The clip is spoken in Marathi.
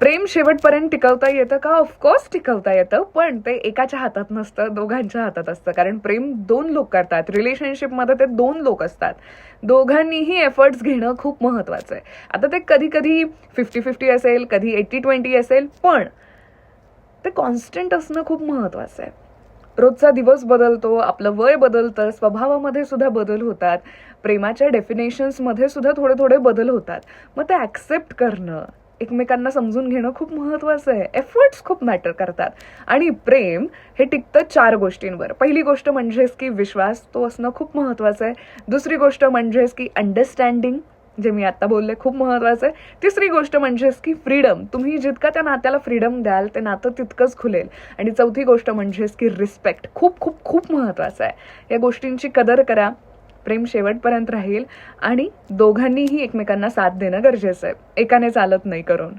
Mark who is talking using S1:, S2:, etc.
S1: प्रेम शेवटपर्यंत टिकवता येतं का? ऑफकोर्स टिकवता येतं, पण ते एकाच्या हातात नसतं, दोघांच्या हातात असतं. कारण प्रेम दोन लोक करतात. रिलेशनशिपमध्ये ते दोन लोक असतात. दोघांनीही एफर्ट्स घेणं खूप महत्वाचं आहे. आता ते कधी कधी 50-50 असेल, कधी 80-20 असेल, पण ते कॉन्स्टंट असणं खूप महत्वाचं आहे. रोजचा दिवस बदलतो, आपलं वय बदलतं, स्वभावामध्ये सुद्धा बदल होतात, प्रेमाच्या डेफिनेशन्समध्ये सुद्धा थोडे थोडे बदल होतात. मग ते ॲक्सेप्ट करणं, एकमेकांना समजून घेणं खूप महत्वाचं आहे. एफर्ट्स खूप मॅटर करतात. आणि प्रेम हे टिकतं 4 गोष्टींवर. पहिली गोष्ट म्हणजेच की विश्वास, तो असणं खूप महत्वाचं आहे. दुसरी गोष्ट म्हणजेच की अंडरस्टँडिंग, जे मी आता बोलले, खूप महत्वाचं आहे. तिसरी गोष्ट म्हणजेच की फ्रीडम, तुम्ही जितका त्या नात्याला फ्रीडम द्याल ते नातं तितकंच खुलेल. आणि चौथी गोष्ट म्हणजेच की रिस्पेक्ट, खूप खूप खूप महत्वाचं आहे. या गोष्टींची कदर करा, प्रेम शेवटपर्यंत राहील. आणि दोघांनीही एकमेकांना साथ देणं गरजेचं आहे, एकाने चालत नाही करून.